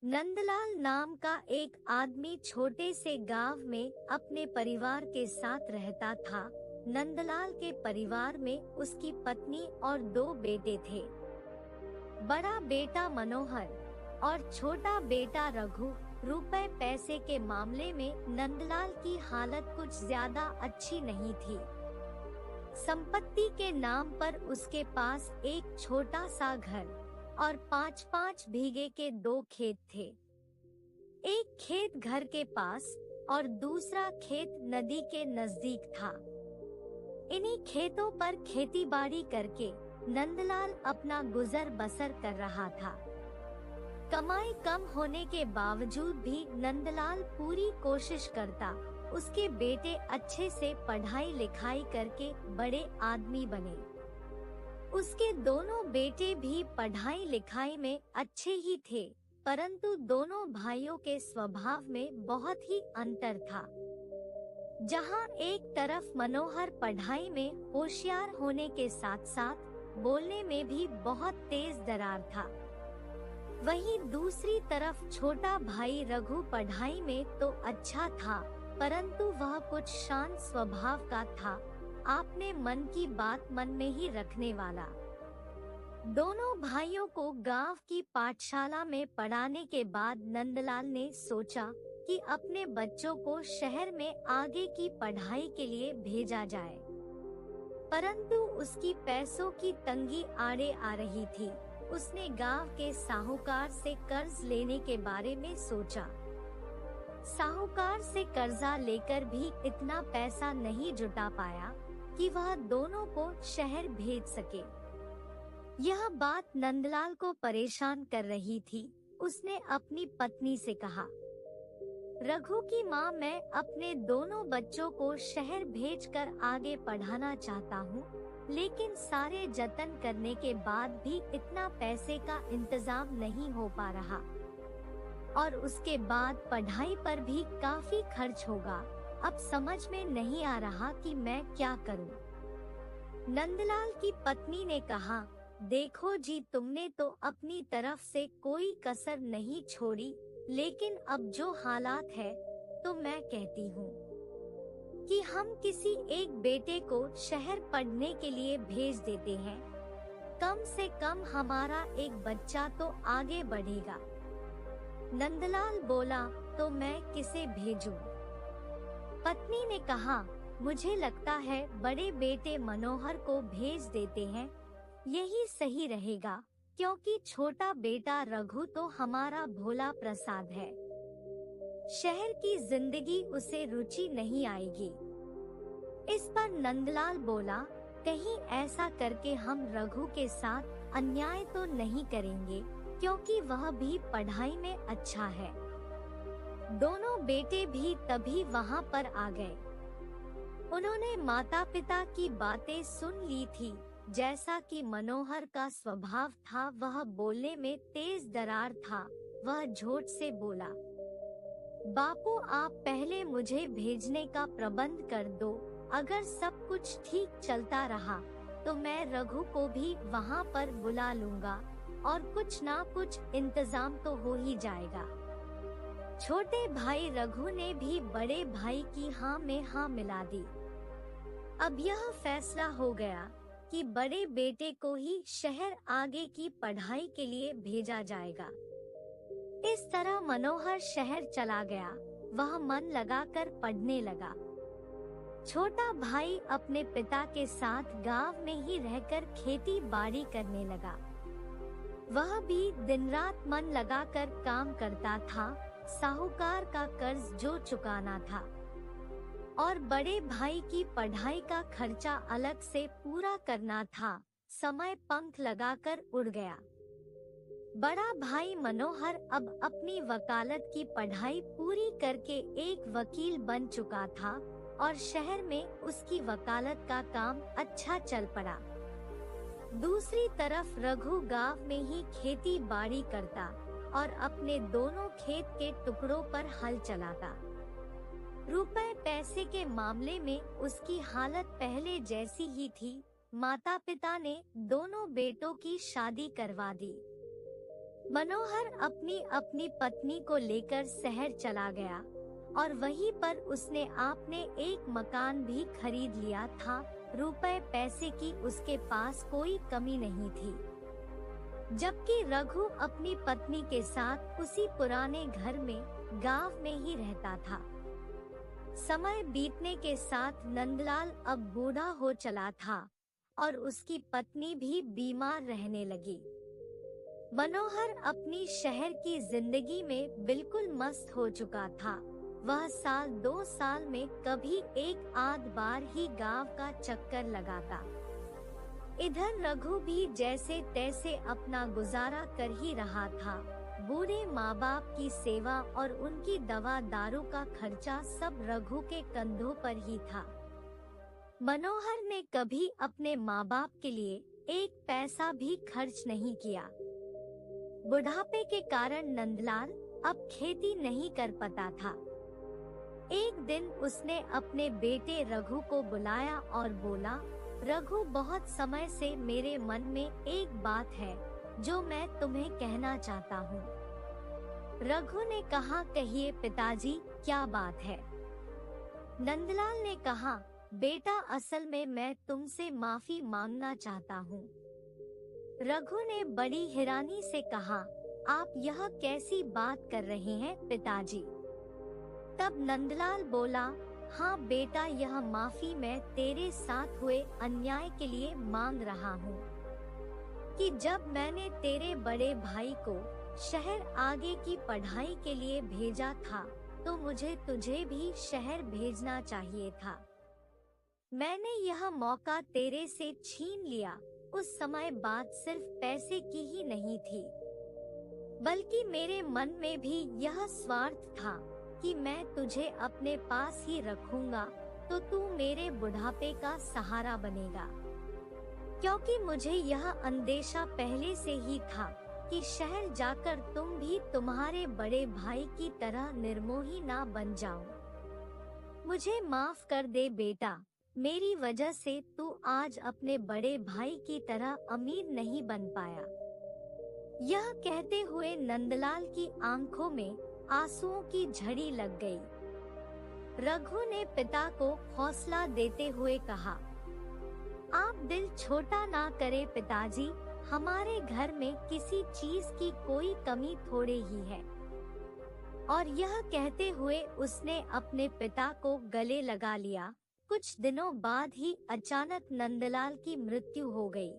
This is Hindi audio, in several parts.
नंदलाल नाम का एक आदमी छोटे से गांव में अपने परिवार के साथ रहता था। नंदलाल के परिवार में उसकी पत्नी और 2 बेटे थे। बड़ा बेटा मनोहर और छोटा बेटा रघु। रुपए पैसे के मामले में नंदलाल की हालत कुछ ज्यादा अच्छी नहीं थी। संपत्ति के नाम पर उसके पास एक छोटा सा घर और 5-5 बीघे के 2 खेत थे। एक खेत घर के पास और दूसरा खेत नदी के नजदीक था। इन्हीं खेतों पर खेतीबाड़ी करके नंदलाल अपना गुजर बसर कर रहा था। कमाई कम होने के बावजूद भी नंदलाल पूरी कोशिश करता उसके बेटे अच्छे से पढ़ाई लिखाई करके बड़े आदमी बने। उसके दोनों बेटे भी पढ़ाई लिखाई में अच्छे ही थे, परंतु दोनों भाइयों के स्वभाव में बहुत ही अंतर था। जहां एक तरफ मनोहर पढ़ाई में होशियार होने के साथ साथ बोलने में भी बहुत तेज दरार था, वहीं दूसरी तरफ छोटा भाई रघु पढ़ाई में तो अच्छा था, परंतु वह कुछ शांत स्वभाव का था, आपने मन की बात मन में ही रखने वाला। दोनों भाइयों को गांव की पाठशाला में पढ़ाने के बाद नंदलाल ने सोचा कि अपने बच्चों को शहर में आगे की पढ़ाई के लिए भेजा जाए, परंतु उसकी पैसों की तंगी आड़े आ रही थी। उसने गांव के साहूकार से कर्ज लेने के बारे में सोचा। साहूकार से कर्जा लेकर भी इतना पैसा नहीं जुटा पाया कि वह दोनों को शहर भेज सके। यह बात नंदलाल को परेशान कर रही थी। उसने अपनी पत्नी से कहा, रघु की माँ, मैं अपने दोनों बच्चों को शहर भेजकर आगे पढ़ाना चाहता हूँ, लेकिन सारे जतन करने के बाद भी इतना पैसे का इंतजाम नहीं हो पा रहा और उसके बाद पढ़ाई पर भी काफी खर्च होगा। अब समझ में नहीं आ रहा कि मैं क्या करूं। नंदलाल की पत्नी ने कहा, देखो जी, तुमने तो अपनी तरफ से कोई कसर नहीं छोड़ी, लेकिन अब जो हालात है तो मैं कहती हूँ कि हम किसी एक बेटे को शहर पढ़ने के लिए भेज देते हैं। कम से कम हमारा एक बच्चा तो आगे बढ़ेगा। नंदलाल बोला, तो मैं किसे भेजूं? पत्नी ने कहा, मुझे लगता है बड़े बेटे मनोहर को भेज देते हैं, यही सही रहेगा, क्योंकि छोटा बेटा रघु तो हमारा भोला प्रसाद है। शहर की जिंदगी उसे रुचि नहीं आएगी। इस पर नंदलाल बोला, कहीं ऐसा करके हम रघु के साथ अन्याय तो नहीं करेंगे, क्योंकि वह भी पढ़ाई में अच्छा है। दोनों बेटे भी तभी वहां पर आ गए। उन्होंने माता पिता की बातें सुन ली थी। जैसा कि मनोहर का स्वभाव था, वह बोलने में तेज दरार था। वह झोट से बोला, बापू, आप पहले मुझे भेजने का प्रबंध कर दो। अगर सब कुछ ठीक चलता रहा तो मैं रघु को भी वहां पर बुला लूंगा और कुछ ना कुछ इंतजाम तो हो ही जाएगा। छोटे भाई रघु ने भी बड़े भाई की हाँ में हाँ मिला दी। अब यह फैसला हो गया कि बड़े बेटे को ही शहर आगे की पढ़ाई के लिए भेजा जाएगा। इस तरह मनोहर शहर चला गया। वह मन लगाकर पढ़ने लगा। छोटा भाई अपने पिता के साथ गांव में ही रहकर खेती बाड़ी करने लगा। वह भी दिन रात मन लगाकर काम करता था। साहूकार का कर्ज जो चुकाना था और बड़े भाई की पढ़ाई का खर्चा अलग से पूरा करना था। समय पंख लगाकर उड़ गया। बड़ा भाई मनोहर अब अपनी वकालत की पढ़ाई पूरी करके एक वकील बन चुका था और शहर में उसकी वकालत का काम अच्छा चल पड़ा। दूसरी तरफ रघु गांव में ही खेती बाड़ी करता और अपने दोनों खेत के टुकड़ों पर हल चलाता। रुपए पैसे के मामले में उसकी हालत पहले जैसी ही थी। माता पिता ने दोनों बेटों की शादी करवा दी। मनोहर अपनी अपनी पत्नी को लेकर शहर चला गया और वहीं पर उसने आपने एक मकान भी खरीद लिया था। रुपए पैसे की उसके पास कोई कमी नहीं थी। जबकि रघु अपनी पत्नी के साथ उसी पुराने घर में गांव में ही रहता था। समय बीतने के साथ नंदलाल अब बूढ़ा हो चला था और उसकी पत्नी भी बीमार रहने लगी। मनोहर अपनी शहर की जिंदगी में बिल्कुल मस्त हो चुका था। वह साल 2 साल में कभी एक आध बार ही गांव का चक्कर लगाता। इधर रघु भी जैसे तैसे अपना गुजारा कर ही रहा था। बूढ़े माँ बाप की सेवा और उनकी दवा दारू का खर्चा सब रघु के कंधों पर ही था। मनोहर ने कभी अपने माँ बाप के लिए एक पैसा भी खर्च नहीं किया। बुढ़ापे के कारण नंदलाल अब खेती नहीं कर पाता था। एक दिन उसने अपने बेटे रघु को बुलाया और बोला, रघु, बहुत समय से मेरे मन में एक बात है जो मैं तुम्हें कहना चाहता हूँ। रघु ने कहा, कहिए पिताजी, क्या बात है? नंदलाल ने कहा, बेटा, असल में मैं तुमसे माफी मांगना चाहता हूँ। रघु ने बड़ी हैरानी से कहा, आप यह कैसी बात कर रहे हैं पिताजी? तब नंदलाल बोला, हाँ बेटा, यह माफी मैं तेरे साथ हुए अन्याय के लिए मांग रहा हूँ कि जब मैंने तेरे बड़े भाई को शहर आगे की पढ़ाई के लिए भेजा था तो मुझे तुझे भी शहर भेजना चाहिए था। मैंने यह मौका तेरे से छीन लिया। उस समय बात सिर्फ पैसे की ही नहीं थी, बल्कि मेरे मन में भी यह स्वार्थ था कि मैं तुझे अपने पास ही रखूंगा तो तू मेरे बुढ़ापे का सहारा बनेगा। क्योंकि मुझे यह अंदेशा पहले से ही था कि शहर जाकर तुम भी तुम्हारे बड़े भाई की तरह निर्मोही ना बन जाओ। मुझे माफ कर दे बेटा, मेरी वजह से तू आज अपने बड़े भाई की तरह अमीर नहीं बन पाया। यह कहते हुए नंदलाल की आंखों में आंसुओं की झड़ी लग गई। रघु ने पिता को हौसला देते हुए कहा, आप दिल छोटा ना करें पिताजी, हमारे घर में किसी चीज की कोई कमी थोड़े ही है। और यह कहते हुए उसने अपने पिता को गले लगा लिया। कुछ दिनों बाद ही अचानक नंदलाल की मृत्यु हो गई।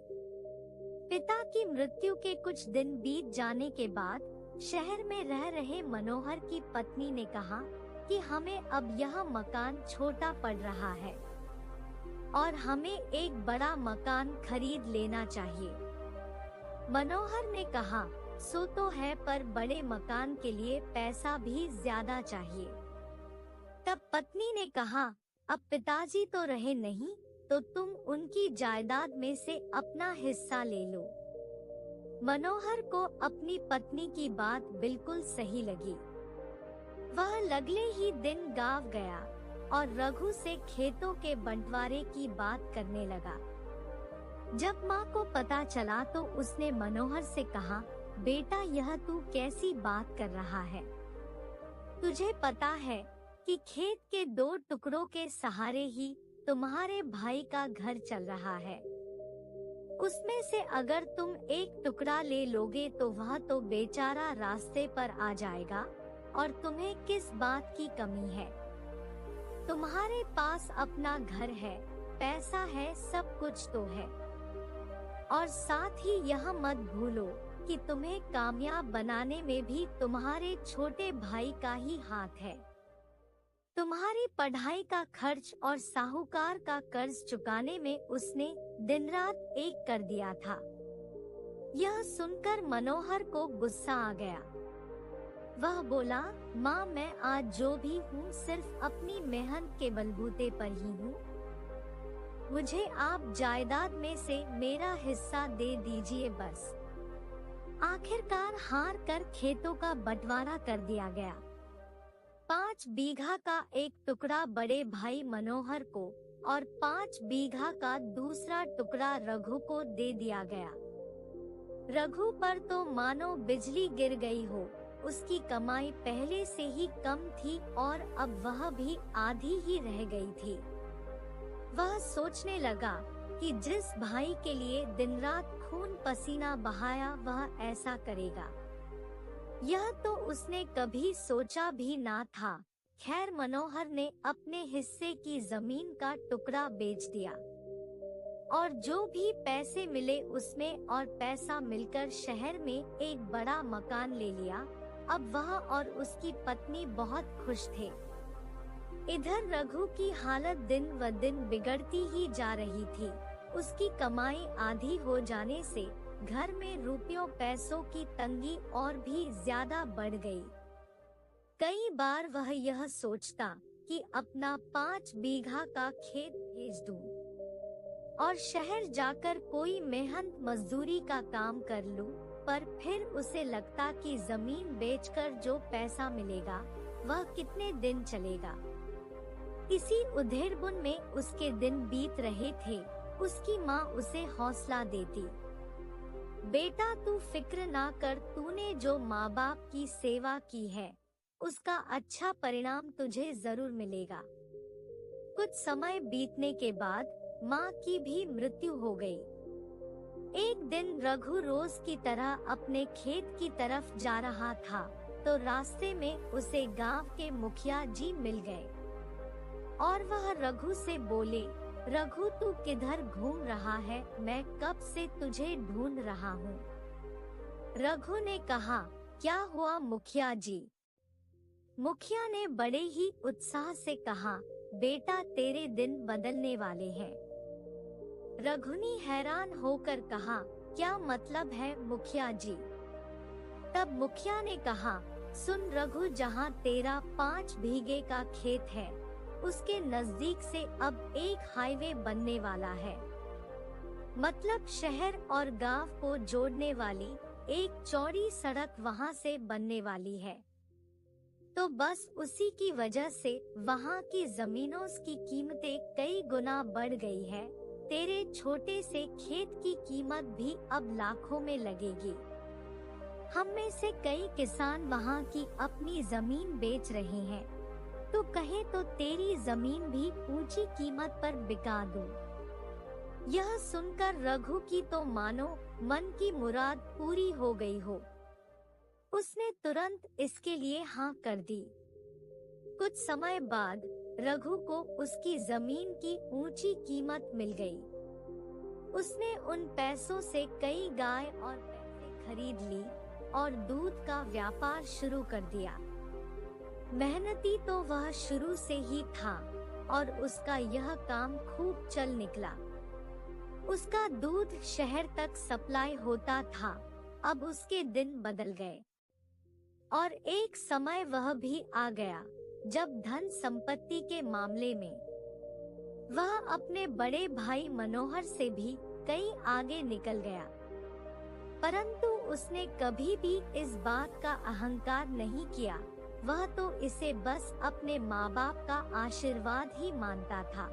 पिता की मृत्यु के कुछ दिन बीत जाने के बाद शहर में रह रहे मनोहर की पत्नी ने कहा कि हमें अब यह मकान छोटा पड़ रहा है और हमें एक बड़ा मकान खरीद लेना चाहिए। मनोहर ने कहा, सो तो है, पर बड़े मकान के लिए पैसा भी ज्यादा चाहिए। तब पत्नी ने कहा, अब पिताजी तो रहे नहीं तो तुम उनकी जायदाद में से अपना हिस्सा ले लो। मनोहर को अपनी पत्नी की बात बिल्कुल सही लगी। वह अगले ही दिन गांव गया और रघु से खेतों के बंटवारे की बात करने लगा। जब माँ को पता चला तो उसने मनोहर से कहा, बेटा, यह तू कैसी बात कर रहा है? तुझे पता है कि खेत के 2 टुकड़ों के सहारे ही तुम्हारे भाई का घर चल रहा है। उसमें से अगर तुम एक टुकड़ा ले लोगे तो वह तो बेचारा रास्ते पर आ जाएगा और तुम्हें किस बात की कमी है? तुम्हारे पास अपना घर है, पैसा है, सब कुछ तो है। और साथ ही यह मत भूलो कि तुम्हें कामयाब बनाने में भी तुम्हारे छोटे भाई का ही हाथ है। तुम्हारी पढ़ाई का खर्च और साहूकार का कर्ज चुकाने में उसने दिन रात एक कर दिया था। यह सुनकर मनोहर को गुस्सा आ गया। वह बोला, माँ, मैं आज जो भी हूँ सिर्फ अपनी मेहनत के बलबूते पर ही हूँ। मुझे आप जायदाद में से मेरा हिस्सा दे दीजिए बस। आखिरकार हार कर खेतों का बंटवारा कर दिया गया। 5 बीघा का एक टुकड़ा बड़े भाई मनोहर को और 5 बीघा का दूसरा टुकड़ा रघु को दे दिया गया। रघु पर तो मानो बिजली गिर गई हो। उसकी कमाई पहले से ही कम थी और अब वह भी आधी ही रह गई थी। वह सोचने लगा कि जिस भाई के लिए दिन रात खून पसीना बहाया वह ऐसा करेगा, यह तो उसने कभी सोचा भी ना था। खैर, मनोहर ने अपने हिस्से की जमीन का टुकड़ा बेच दिया और जो भी पैसे मिले उसमें और पैसा मिलकर शहर में एक बड़ा मकान ले लिया। अब वह और उसकी पत्नी बहुत खुश थे। इधर रघु की हालत दिन व दिन बिगड़ती ही जा रही थी। उसकी कमाई आधी हो जाने से घर में रुपयों पैसों की तंगी और भी ज्यादा बढ़ गई। कई बार वह यह सोचता कि अपना 5 बीघा का खेत बेच दूं और शहर जाकर कोई मेहनत मजदूरी का काम कर लूं, पर फिर उसे लगता कि जमीन बेचकर जो पैसा मिलेगा वह कितने दिन चलेगा। इसी उधेड़बुन में उसके दिन बीत रहे थे। उसकी माँ उसे हौसला देती, बेटा तू फिक्र ना कर, तूने जो माँ बाप की सेवा की है उसका अच्छा परिणाम तुझे जरूर मिलेगा। कुछ समय बीतने के बाद माँ की भी मृत्यु हो गई। एक दिन रघु रोज की तरह अपने खेत की तरफ जा रहा था तो रास्ते में उसे गांव के मुखिया जी मिल गए और वह रघु से बोले, रघु तू किधर घूम रहा है? मैं कब से तुझे ढूंढ रहा हूँ। रघु ने कहा, क्या हुआ मुखिया जी? मुखिया ने बड़े ही उत्साह से कहा, बेटा तेरे दिन बदलने वाले हैं। रघु ने हैरान होकर कहा, क्या मतलब है मुखिया जी? तब मुखिया ने कहा, सुन रघु, जहाँ तेरा 5 बीघे का खेत है उसके नजदीक से अब एक हाईवे बनने वाला है। मतलब शहर और गांव को जोड़ने वाली एक चौड़ी सड़क वहां से बनने वाली है। तो बस उसी की वजह से वहां की जमीनों की कीमतें कई गुना बढ़ गई है। तेरे छोटे से खेत की कीमत भी अब लाखों में लगेगी। हम में से कई किसान वहां की अपनी जमीन बेच रहे हैं, तो कहे तो तेरी जमीन भी ऊंची कीमत पर बिका दूं। यह सुनकर रघु की तो मानो मन की मुराद पूरी हो गई हो। उसने तुरंत इसके लिए हाँ कर दी। कुछ समय बाद रघु को उसकी जमीन की ऊंची कीमत मिल गई। उसने उन पैसों से कई गाय और भैंसें खरीद ली और दूध का व्यापार शुरू कर दिया। मेहनती तो वह शुरू से ही था और उसका यह काम खूब चल निकला। उसका दूध शहर तक सप्लाई होता था। अब उसके दिन बदल गए और एक समय वह भी आ गया जब धन संपत्ति के मामले में वह अपने बड़े भाई मनोहर से भी कई आगे निकल गया। परंतु उसने कभी भी इस बात का अहंकार नहीं किया। वह तो इसे बस अपने माँ बाप का आशीर्वाद ही मानता था।